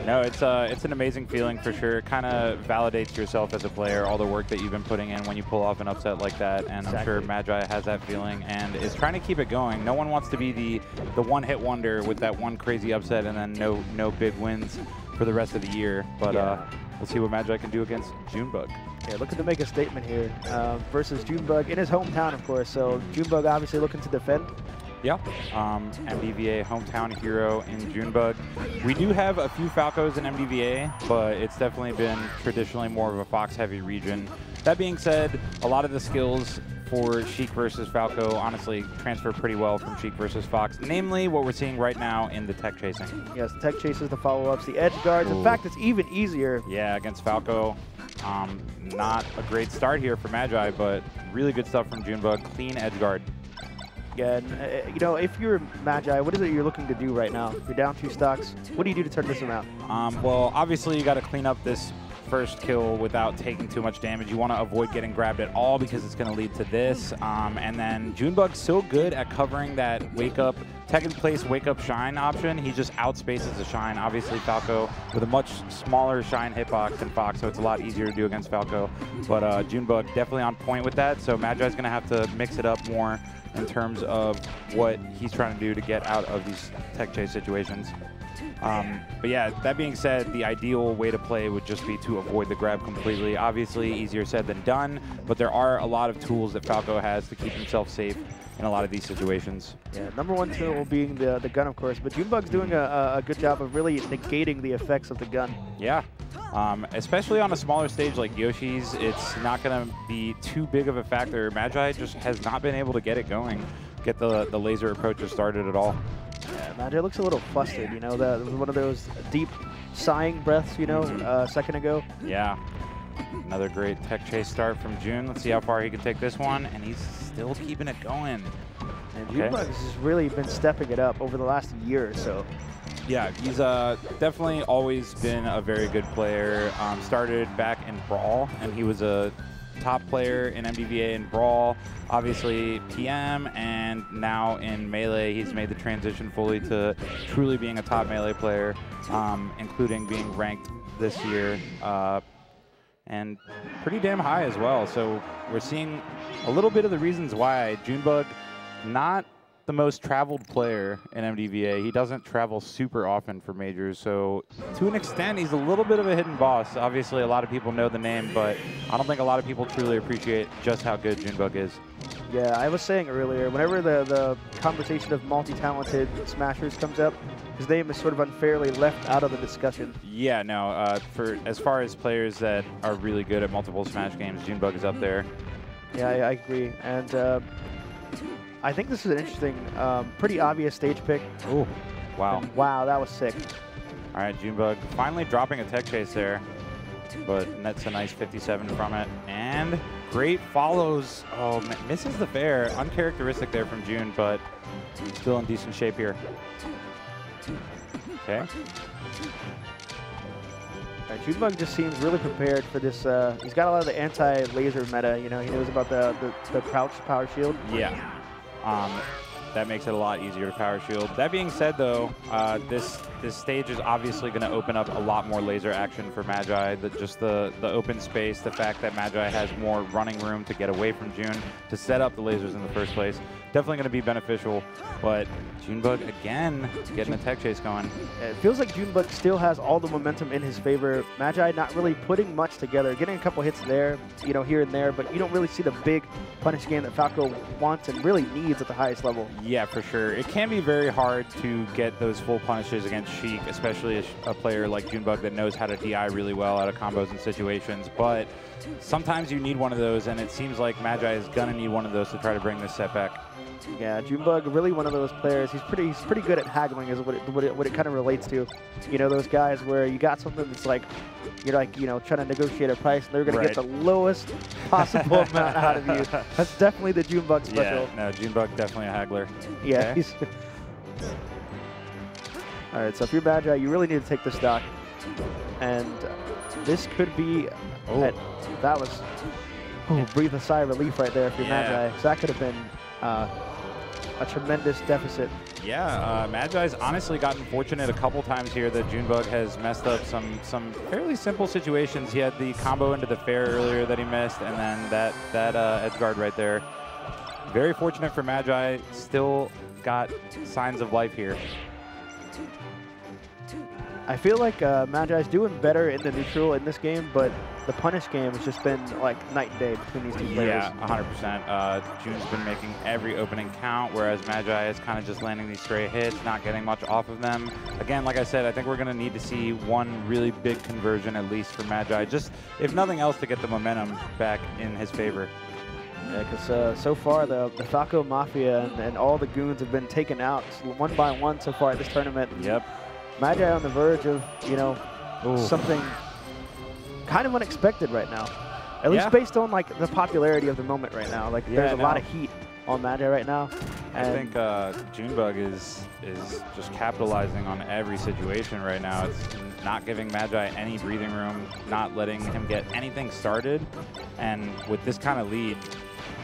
No, it's an amazing feeling for sure. It kind of validates yourself as a player, all the work that you've been putting in when you pull off an upset like that. And I'm sure Magi has that feeling and is trying to keep it going. No one wants to be the one-hit wonder with that one crazy upset and then no big wins for the rest of the year. But we'll see what Magi can do against Junebug. Yeah, looking to make a statement here versus Junebug in his hometown, of course. So Junebug obviously looking to defend. Yeah, MDVA hometown hero in Junebug. We do have a few Falcos in MDVA, but it's definitely been traditionally more of a Fox-heavy region. That being said, a lot of the skills for Sheik versus Falco honestly transfer pretty well from Sheik versus Fox, namely what we're seeing right now in the tech chasing. Yes, the tech chases, the follow-ups, the edge guards. In fact, it's even easier. Yeah, against Falco. Not a great start here for Magi, but really good stuff from Junebug. Clean edge guard. Yeah, and, you know, if you're Magi, what is it you're looking to do right now? You're down 2 stocks. What do you do to turn this around? Well, obviously you got to clean up this first kill without taking too much damage. You want to avoid getting grabbed at all because it's going to lead to this. And then Junebug's so good at covering that wake up, tech in place, wake up shine option. He just outspaces the shine. Obviously Falco with a much smaller shine hitbox than Fox, so it's a lot easier to do against Falco. But Junebug definitely on point with that. So Magi's going to have to mix it up more in terms of what he's trying to do to get out of these tech chase situations. But yeah, that being said, the ideal way to play would just be to avoid the grab completely. Obviously, easier said than done, but there are a lot of tools that Falco has to keep himself safe in a lot of these situations. Yeah, #1 tool being the gun, of course, but Junebug's doing a good job of really negating the effects of the gun. Yeah, especially on a smaller stage like Yoshi's, it's not going to be too big of a factor. Magi just has not been able to get it going, get the laser approaches started at all. Yeah, Magi looks a little flustered, you know, that was one of those deep sighing breaths, you know, a second ago. Yeah. Another great tech chase start from June. Let's see how far he can take this one, and he's still keeping it going. And Junebug has really been stepping it up over the last year or so. Yeah, he's definitely always been a very good player. Started back in Brawl, and he was a top player in MDVA and Brawl, obviously PM, and now in Melee, he's made the transition fully to truly being a top Melee player, including being ranked this year, and pretty damn high as well. So we're seeing a little bit of the reasons why Junebug, not the most traveled player in MDVA. He doesn't travel super often for majors, so to an extent, he's a little bit of a hidden boss. Obviously, a lot of people know the name, but I don't think a lot of people truly appreciate just how good Junebug is. Yeah, I was saying earlier, whenever the conversation of multi-talented smashers comes up, his name is sort of unfairly left out of the discussion. Yeah, no, for as far as players that are really good at multiple Smash games, Junebug is up there. Yeah, I agree, and I think this is an interesting, pretty obvious stage pick. Oh, wow. And wow, that was sick. All right, Junebug finally dropping a tech chase there, but nets a nice 57 from it. And great follows. Oh, misses the fair. Uncharacteristic there from June, but still in decent shape here. Okay. Junebug just seems really prepared for this. He's got a lot of the anti-laser meta. You know, he knows about the crouch power shield. Yeah. That makes it a lot easier to power shield. That being said, though, this stage is obviously going to open up a lot more laser action for Magi. Just the open space, the fact that Magi has more running room to get away from June to set up the lasers in the first place. Definitely going to be beneficial, but Junebug again getting a tech chase going. It feels like Junebug still has all the momentum in his favor. Magi not really putting much together, getting a couple hits there, you know, here and there, but you don't really see the big punish game that Falco wants and really needs at the highest level. Yeah, for sure. It can be very hard to get those full punishes against Sheik, especially a player like Junebug that knows how to DI really well out of combos and situations, but sometimes you need one of those, and it seems like Magi is going to need one of those to try to bring this set back. Yeah, Junebug, really one of those players. He's pretty good at haggling, is what it kind of relates to. You know, those guys where you got something that's like, you're like, you know, trying to negotiate a price, and they're going to get the lowest possible amount out of you. That's definitely the Junebug special. Yeah, no, Junebug definitely a haggler. Yeah. Okay. All right, so if you're Magi, you really need to take the stock, and this could be. That was. Breathe a sigh of relief right there if you're Magi. So that could have been a tremendous deficit Yeah, Magi's honestly gotten fortunate a couple times here that Junebug has messed up some fairly simple situations. He had the combo into the fair earlier that he missed, and then that edge guard right there. Very fortunate for Magi. Still got signs of life here. I feel like Magi's doing better in the neutral in this game, but the punish game has just been like night and day between these two players. Yeah, 100%. June's been making every opening count, whereas Magi is kind of just landing these stray hits, not getting much off of them. Again, like I said, I think we're going to need to see one really big conversion at least for Magi, just if nothing else to get the momentum back in his favor. Yeah, because so far the Falco Mafia and all the goons have been taken out one by one so far at this tournament. Yep. Magi on the verge of, you know, something kind of unexpected right now. At least based on like the popularity of the moment right now. Like there's a lot of heat on Magi right now. I think Junebug is just capitalizing on every situation right now. It's not giving Magi any breathing room, not letting him get anything started. And with this kind of lead,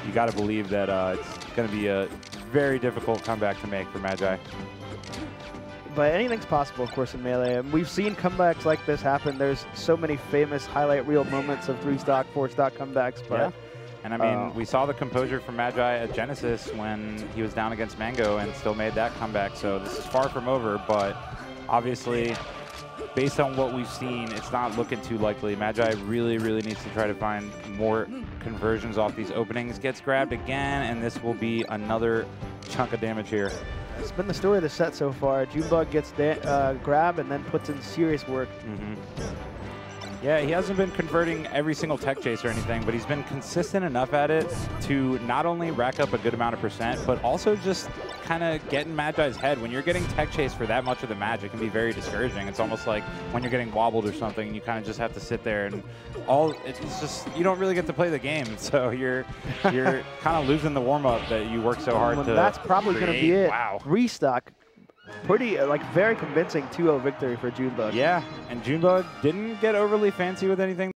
you got to believe that it's going to be a very difficult comeback to make for Magi. But anything's possible, of course, in Melee. And we've seen comebacks like this happen. There's so many famous highlight reel moments of 3-stock, 4-stock comebacks. But yeah. And I mean, we saw the composure from Magi at Genesis when he was down against Mango and still made that comeback. So this is far from over, but obviously, based on what we've seen, it's not looking too likely. Magi really, really needs to try to find more conversions off these openings. Gets grabbed again, and this will be another chunk of damage here. It's been the story of the set so far. Junebug gets grabbed and then puts in serious work. Yeah, he hasn't been converting every single tech chase or anything, but he's been consistent enough at it to not only rack up a good amount of percent, but also just kind of get in Magi's head. When you're getting tech chase for that much of the match, it can be very discouraging. It's almost like when you're getting wobbled or something, and you kind of just have to sit there and it's just, you don't really get to play the game. So you're kind of losing the warm-up that you work so hard to That's probably going to be it. Wow. Restock. Pretty, very convincing 2-0 victory for Junebug. Yeah, and Junebug didn't get overly fancy with anything.